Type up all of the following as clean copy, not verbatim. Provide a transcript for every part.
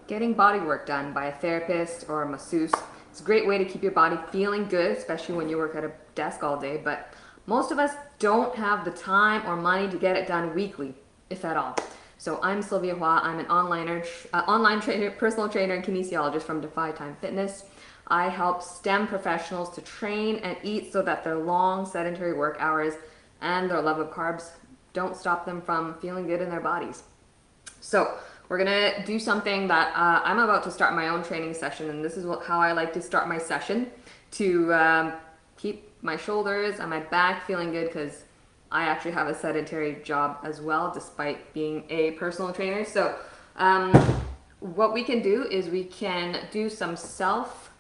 Getting body work done by a therapist or a masseuse. It's a great way to keep your body feeling good, especially when you work at a desk all day, but most of us don't have the time or money to get it done weekly, if at all. So I'm Sylvia Hua. I'm an online trainer, personal trainer and kinesiologist from Defy Time Fitness. I help STEM professionals to train and eat so that their long sedentary work hours and their love of carbs don't stop them from feeling good in their bodies. So we're gonna do something that I'm about to start my own training session, and this is how I like to start my session to keep my shoulders and my back feeling good, because I actually have a sedentary job as well, despite being a personal trainer. So what we can do is we can do some self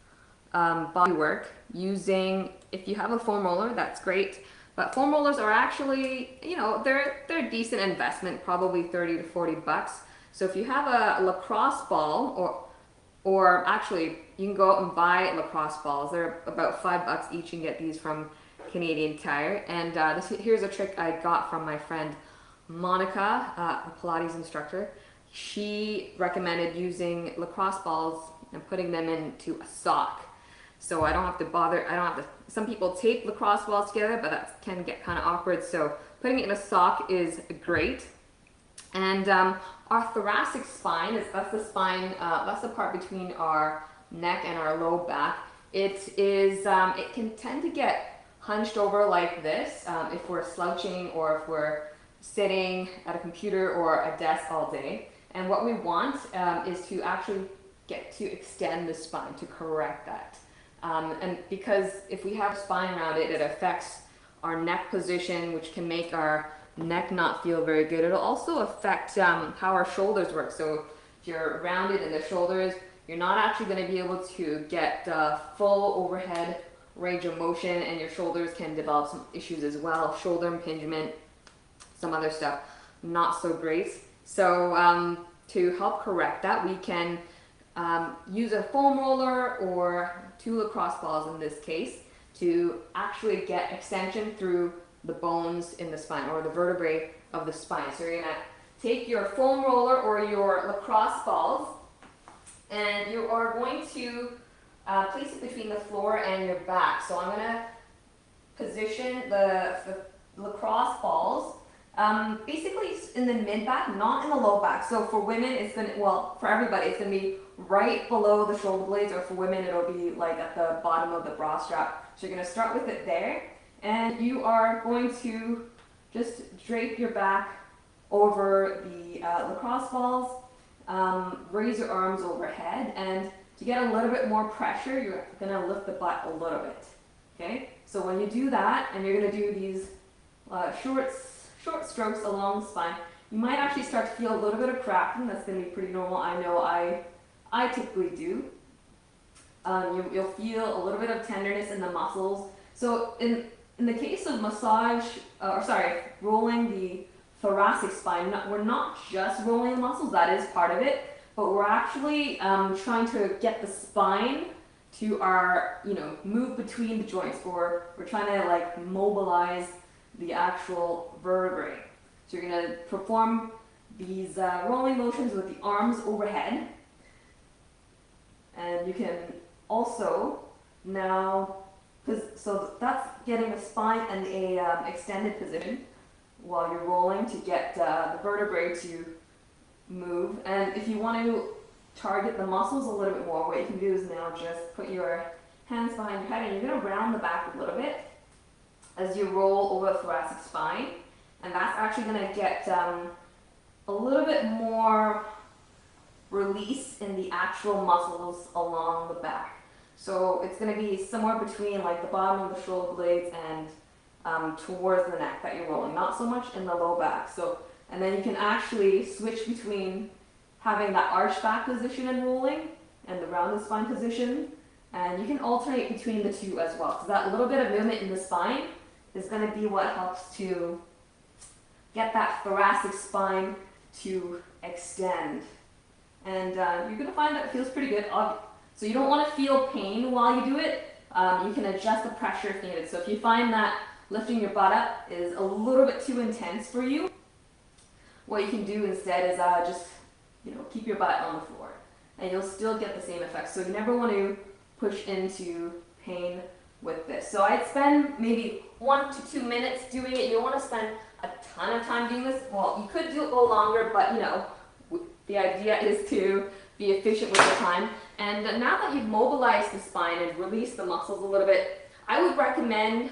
body work using, if you have a foam roller, that's great. But foam rollers are actually, they're a decent investment, probably 30 to 40 bucks. So if you have a lacrosse ball, or actually you can go out and buy lacrosse balls. They're about 5 bucks each. You can get these from Canadian Tire. And here's a trick I got from my friend Monica, a Pilates instructor. She recommended using lacrosse balls and putting them into a sock. So I don't have to bother, some people tape lacrosse balls together, but that can get kind of awkward. So putting it in a sock is great. And our thoracic spine, that's the spine, that's the part between our neck and our low back. It can tend to get hunched over like this if we're slouching or if we're sitting at a computer or a desk all day. And what we want is to actually get to extend the spine to correct that. And because if we have a spine around it, it affects our neck position, which can make our neck not feel very good. It'll also affect how our shoulders work. So if you're rounded in the shoulders, you're not actually going to be able to get full overhead range of motion, and your shoulders can develop some issues as well. Shoulder impingement, some other stuff, not so great. So to help correct that, we can use a foam roller or 2 lacrosse balls in this case to actually get extension through the bones in the spine, or the vertebrae of the spine. So you're gonna take your foam roller or your lacrosse balls, and you are going to place it between the floor and your back. So I'm gonna position the lacrosse balls basically in the mid back, not in the low back. So for women, it's gonna, well, for everybody, it's gonna be right below the shoulder blades, or for women, it'll be like at the bottom of the bra strap. So you're gonna start with it there, and you are going to just drape your back over the lacrosse balls, raise your arms overhead, and to get a little bit more pressure, you're gonna lift the butt a little bit, okay? So when you do that, and you're gonna do these short strokes along the spine, you might actually start to feel a little bit of cracking. That's gonna be pretty normal. I know I typically do. You'll feel a little bit of tenderness in the muscles. So in the case of rolling the thoracic spine, we're not just rolling the muscles, that is part of it, but we're actually trying to get the spine to move between the joints, or we're trying to like mobilize the actual vertebrae. So you're gonna perform these rolling motions with the arms overhead. And you can also now, so that's getting the spine in a extended position while you're rolling to get the vertebrae to move. And if you want to target the muscles a little bit more, what you can do is now just put your hands behind your head, and you're going to round the back a little bit as you roll over the thoracic spine. And that's actually going to get a little bit more release in the actual muscles along the back. So it's going to be somewhere between like the bottom of the shoulder blades and towards the neck that you're rolling, not so much in the low back. So, and then you can actually switch between having that arch back position and rolling, and the rounded spine position, and you can alternate between the two as well. So that little bit of movement in the spine is going to be what helps to get that thoracic spine to extend. And you're going to find that it feels pretty good. So you don't want to feel pain while you do it. You can adjust the pressure if needed. So if you find that lifting your butt up is a little bit too intense for you, what you can do instead is just keep your butt on the floor. and you'll still get the same effect. So you never want to push into pain with this. So I'd spend maybe 1 to 2 minutes doing it. You don't want to spend a ton of time doing this. Well, you could do it a little longer, but you know, the idea is to be efficient with your time. And now that you've mobilized the spine and released the muscles a little bit, I would recommend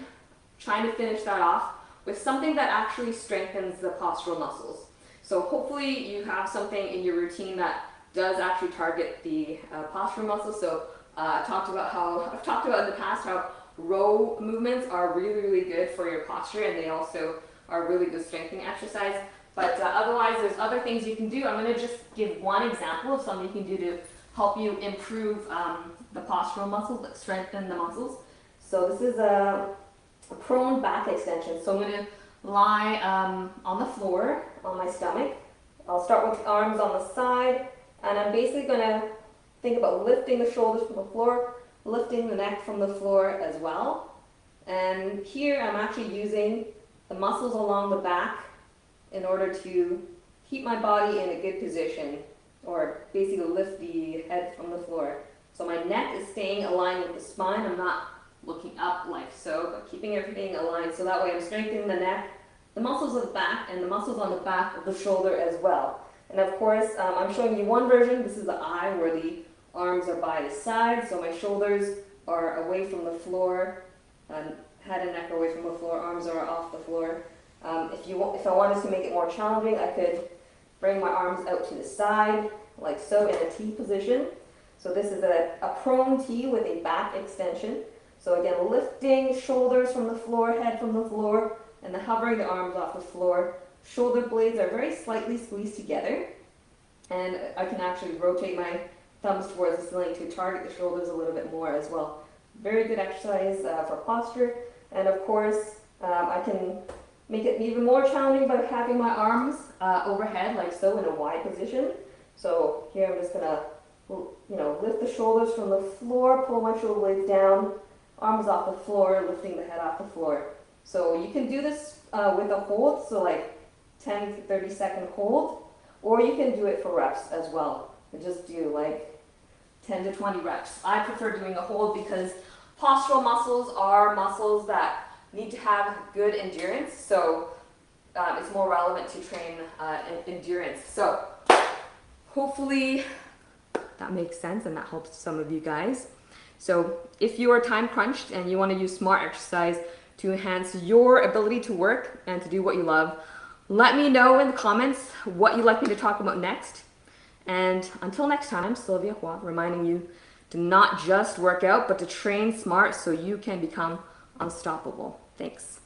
trying to finish that off with something that actually strengthens the postural muscles. So hopefully you have something in your routine that does actually target the postural muscles. So I've talked about in the past how row movements are really, really good for your posture, and they also are really good strengthening exercise. But otherwise, there's other things you can do. I'm going to just give one example of something you can do to help you improve the postural muscles, but strengthen the muscles. So this is a prone back extension. So I'm going to lie on the floor, on my stomach. I'll start with arms on the side, and I'm basically going to think about lifting the shoulders from the floor, lifting the neck from the floor as well. And here I'm actually using the muscles along the back in order to keep my body in a good position, or basically lift the head from the floor. So my neck is staying aligned with the spine. I'm not looking up like so, but keeping everything aligned. So that way I'm strengthening the neck, the muscles of the back, and the muscles on the back of the shoulder as well. And of course, I'm showing you one version. This is the eye, where the arms are by the side. So my shoulders are away from the floor, and head and neck are away from the floor, arms are off the floor. If I wanted to make it more challenging, I could bring my arms out to the side, like so, in a T position. So this is a prone T with a back extension. So again, lifting shoulders from the floor, head from the floor, and then hovering the arms off the floor. Shoulder blades are very slightly squeezed together, and I can actually rotate my thumbs towards the ceiling to target the shoulders a little bit more as well. Very good exercise for posture. And of course, I can make it even more challenging by having my arms overhead, like so, in a wide position. So here I'm just gonna, lift the shoulders from the floor, pull my shoulder blades down, arms off the floor, lifting the head off the floor. So you can do this with a hold, so like 10 to 30 second hold, or you can do it for reps as well. And just do like 10 to 20 reps. I prefer doing a hold because postural muscles are muscles that need to have good endurance, so it's more relevant to train endurance. So hopefully that makes sense and that helps some of you guys. So if you are time crunched and you want to use smart exercise to enhance your ability to work and to do what you love, let me know in the comments what you'd like me to talk about next. And until next time, I'm Sylvia Hua, reminding you to not just work out, but to train smart so you can become unstoppable. Thanks.